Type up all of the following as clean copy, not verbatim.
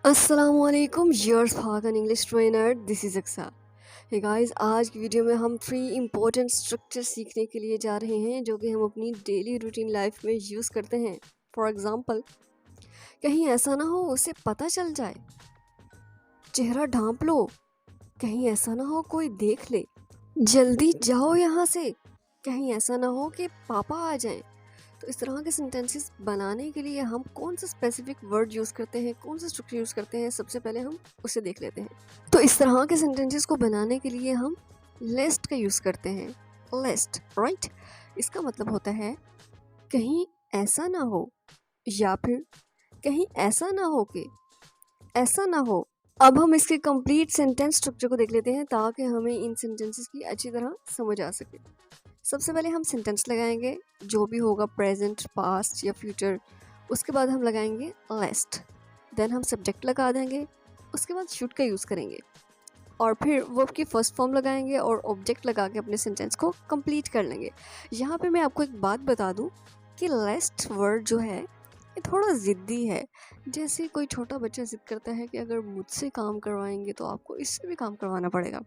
असलकुम योर्स फागन English trainer this is Aqsa. Hey guys, आज की वीडियो में हम 3 इम्पोर्टेंट स्ट्रक्चर सीखने के लिए जा रहे हैं जो कि हम अपनी डेली रूटीन लाइफ में यूज़ करते हैं। फॉर एग्ज़ाम्पल, कहीं ऐसा ना हो उसे पता चल जाए, चेहरा ढांप लो, कहीं ऐसा ना हो कोई देख ले, जल्दी जाओ यहाँ से, कहीं ऐसा ना हो कि पापा आ जाएं। तो इस तरह के सेंटेंसेस बनाने के लिए हम कौन सा स्पेसिफिक वर्ड यूज़ करते हैं, कौन सा स्ट्रक्चर यूज़ करते हैं, सबसे पहले हम उसे देख लेते हैं। तो इस तरह के सेंटेंसेस को बनाने के लिए हम लेस्ट का यूज़ करते हैं। लेस्ट, राइट? इसका मतलब होता है कहीं ऐसा ना हो, या फिर कहीं ऐसा ना हो कि ऐसा ना हो। अब हम इसके कंप्लीट सेंटेंस स्ट्रक्चर को देख लेते हैं ताकि हमें इन सेंटेंसेस की अच्छी तरह समझ आ सके। सबसे पहले हम सेंटेंस लगाएंगे, जो भी होगा प्रेजेंट, पास्ट या फ्यूचर। उसके बाद हम लगाएंगे लेस्ट, देन हम सब्जेक्ट लगा देंगे, उसके बाद शुड का यूज़ करेंगे और फिर वर्ब की फर्स्ट फॉर्म लगाएंगे और ऑब्जेक्ट लगा के अपने सेंटेंस को कंप्लीट कर लेंगे। यहाँ पे मैं आपको एक बात बता दूँ कि लेस्ट वर्ड जो है ये थोड़ा ज़िद्दी है। जैसे कोई छोटा बच्चा ज़िद करता है कि अगर मुझसे काम करवाएंगे तो आपको इससे भी काम करवाना पड़ेगा।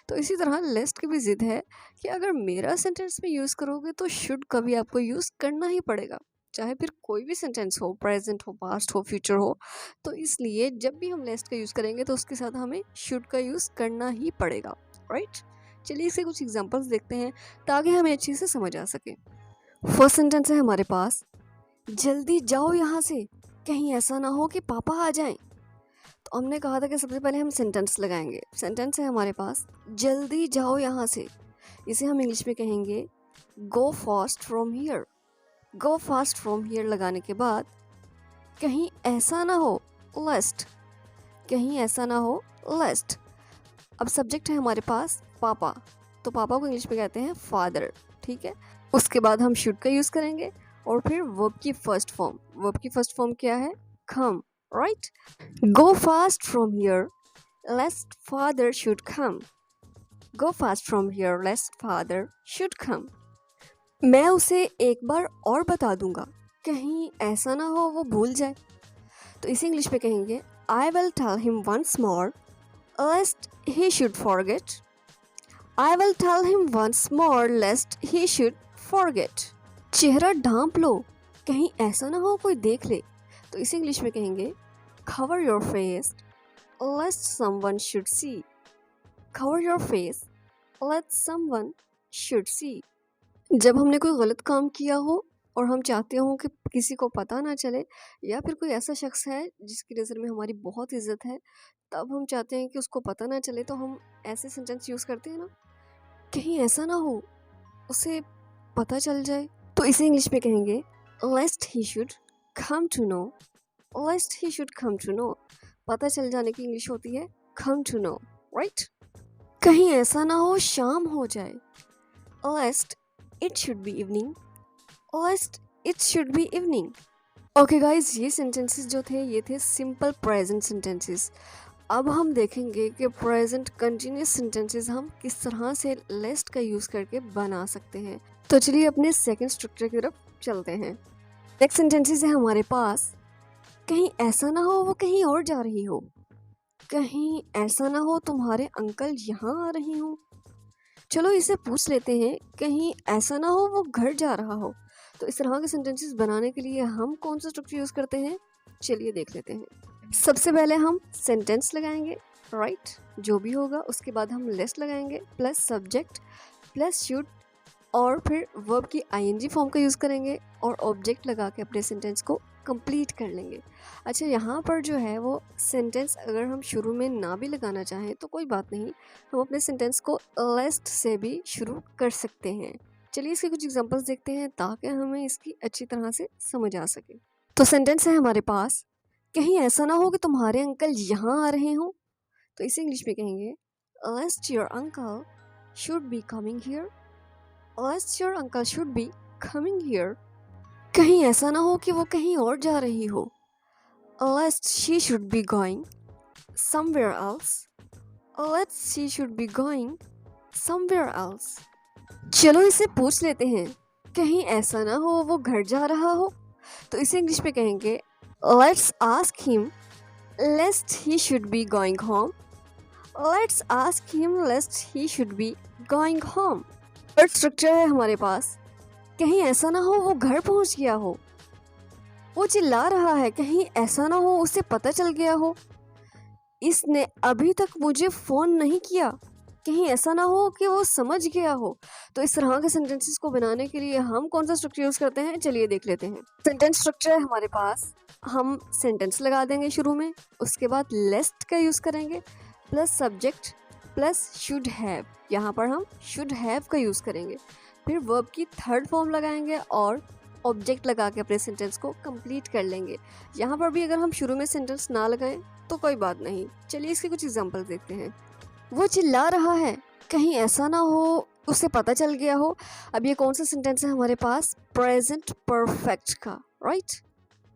तो इसी तरह लेस्ट की भी ज़िद है कि अगर मेरा सेंटेंस में यूज़ करोगे तो शुड का भी आपको यूज़ करना ही पड़ेगा, चाहे फिर कोई भी सेंटेंस हो, प्रेजेंट हो, पास्ट हो, फ्यूचर हो। तो इसलिए जब भी हम लेस्ट का यूज़ करेंगे तो उसके साथ हमें शुड का यूज़ करना ही पड़ेगा, राइट? चलिए इसके कुछ एग्जांपल्स देखते हैं ताकि हमें अच्छे से समझ आ सके। फर्स्ट सेंटेंस है हमारे पास, जल्दी जाओ यहाँ से, कहीं ऐसा ना हो कि पापा आ जाएं। तो हमने कहा था कि सबसे पहले हम सेंटेंस लगाएंगे। सेंटेंस है हमारे पास, जल्दी जाओ यहाँ से। इसे हम इंग्लिश में कहेंगे गो fast from here. Go fast from here लगाने के बाद कहीं ऐसा ना हो, लेस्ट, कहीं ऐसा ना हो, लेस्ट। अब सब्जेक्ट है हमारे पास पापा, तो पापा को इंग्लिश में कहते हैं फादर, ठीक है? उसके बाद हम शुड का यूज़ करेंगे और फिर वर्ब की फर्स्ट फॉर्म। वर्ब की फर्स्ट फॉर्म क्या है? Come, right? Go fast from here, lest father should come. Go fast from here, lest father should come. मैं उसे एक बार और बता दूंगा, कहीं ऐसा ना हो वो भूल जाए। तो इसे इंग्लिश में कहेंगे I will tell him once more, lest he should forget. I will tell him once more, lest he should forget. चेहरा ढांप लो, कहीं ऐसा ना हो कोई देख ले। तो इसे इंग्लिश में कहेंगे cover your face, lest someone should see. Cover your face, let someone should see. जब हमने कोई गलत काम किया हो और हम चाहते हो कि किसी को पता ना चले, या फिर कोई ऐसा शख्स है जिसकी नज़र में हमारी बहुत इज्जत है, तब हम चाहते हैं कि उसको पता ना चले, तो हम ऐसे सेंटेंस यूज़ करते हैं ना, कहीं ऐसा ना हो उसे पता चल जाए। तो इसे इंग्लिश में कहेंगे lest he should come to know. Lest he should come to know, पता चल जाने की इंग्लिश होती है कम टू नो, राइट? कहीं ऐसा ना हो शाम हो जाए, lest it should be evening. Lest it should be evening. Okay guys, ये सेंटेंसेस जो थे ये थे सिंपल प्रेजेंट सेंटेंसेस। अब हम देखेंगे कि प्रेजेंट कंटिन्यूस सेंटेंसेस हम किस तरह से लेस्ट का यूज़ करके बना सकते हैं। तो चलिए अपने सेकंड स्ट्रक्चर की तरफ चलते हैं। नेक्स्ट सेंटेंसेस है हमारे पास, कहीं ऐसा ना हो वो कहीं और जा रही हो। कहीं ऐसा ना हो तुम्हारे अंकल यहाँ आ रहे हो। चलो इसे पूछ लेते हैं, कहीं ऐसा ना हो वो घर जा रहा हो। तो इस तरह के सेंटेंसेस बनाने के लिए हम कौन सा स्ट्रक्चर यूज़ करते हैं, चलिए देख लेते हैं। सबसे पहले हम सेंटेंस लगाएंगे, राइट? जो भी होगा उसके बाद हम लेस्ट लगाएंगे प्लस सब्जेक्ट प्लस शुड और फिर वर्ब की आईएनजी फॉर्म का यूज़ करेंगे और ऑब्जेक्ट लगा के अपने सेंटेंस को कंप्लीट कर लेंगे। अच्छा, यहाँ पर जो है वो सेंटेंस अगर हम शुरू में ना भी लगाना चाहें तो कोई बात नहीं, हम अपने सेंटेंस को लेस्ट से भी शुरू कर सकते हैं। चलिए इसके कुछ एग्जांपल्स देखते हैं ताकि हमें इसकी अच्छी तरह से समझ आ सके। तो सेंटेंस है हमारे पास, कहीं ऐसा ना हो कि तुम्हारे अंकल यहाँ आ रहे हो। तो इसे इंग्लिश में कहेंगे lest your uncle should be coming here. Lest your uncle should be coming here. कहीं ऐसा ना हो कि वो कहीं और जा रही हो। Lest she should be going somewhere else. Let's she should be going somewhere else. चलो इसे पूछ लेते हैं, कहीं ऐसा ना हो वो घर जा रहा हो। तो इसे इंग्लिश में कहेंगे let's ask him lest he should be going home. Let's ask him lest he should be going home. Third structure है हमारे पास, कहीं ऐसा ना हो वो घर पहुंच गया हो। वो चिल्ला रहा है, कहीं ऐसा ना हो उसे पता चल गया हो। इसने अभी तक मुझे फ़ोन नहीं किया, कहीं ऐसा ना हो कि वो समझ गया हो। तो इस तरह के सेंटेंसेस को बनाने के लिए हम कौन सा स्ट्रक्चर यूज़ करते हैं, चलिए देख लेते हैं। सेंटेंस स्ट्रक्चर है हमारे पास, हम सेंटेंस लगा देंगे शुरू में, उसके बाद लेस्ट का यूज़ करेंगे plus subject plus should have. यहाँ पर हम शुड हैव का यूज़ करेंगे, फिर वर्ब की थर्ड फॉर्म लगाएंगे और ऑब्जेक्ट लगा के अपने सेंटेंस को कंप्लीट कर लेंगे। यहाँ पर भी अगर हम शुरू में सेंटेंस ना लगाएं तो कोई बात नहीं। चलिए इसके कुछ एग्जांपल देखते हैं। वो चिल्ला रहा है, कहीं ऐसा ना हो उसे पता चल गया हो। अब ये कौन सा सेंटेंस है हमारे पास, प्रेजेंट परफेक्ट का, राइट।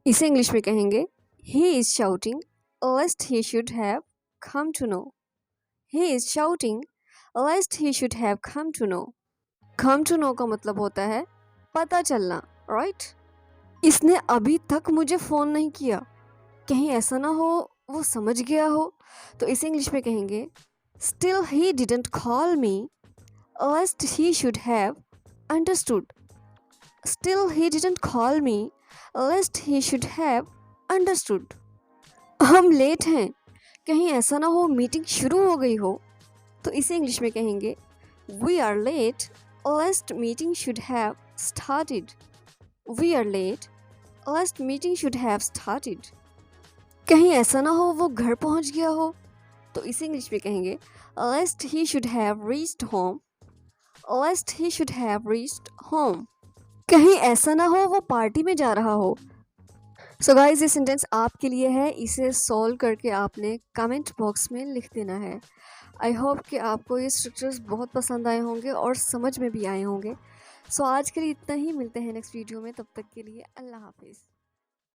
इसे इंग्लिश में कहेंगे he is shouting lest he should have come to know. He is shouting lest he should have come to know. Come to know का मतलब होता है पता चलना, राइट। इसने अभी तक मुझे फ़ोन नहीं किया, कहीं ऐसा ना हो वो समझ गया हो। तो इसे इंग्लिश में कहेंगे still he didn't call me lest he should have understood. Still he didn't call me lest he should have understood. हम लेट हैं, कहीं ऐसा ना हो मीटिंग शुरू हो गई हो। तो इसे इंग्लिश में कहेंगे we are late lest meeting should have started. We are late lest meeting should have started. कहीं ऐसा ना हो वो घर पहुंच गया हो। तो इसे इंग्लिश में कहेंगे lest he should have reached home. Lest he should have reached home. कहीं ऐसा ना हो वो पार्टी में जा रहा हो। सो गाइस ये सेंटेंस आपके लिए है, इसे सॉल्व करके आपने कमेंट बॉक्स में लिख देना है। आई होप कि आपको ये स्ट्रक्चर्स बहुत पसंद आए होंगे और समझ में भी आए होंगे। सो आज के लिए इतना ही, मिलते हैं नेक्स्ट वीडियो में, तब तक के लिए अल्लाह हाफिज़।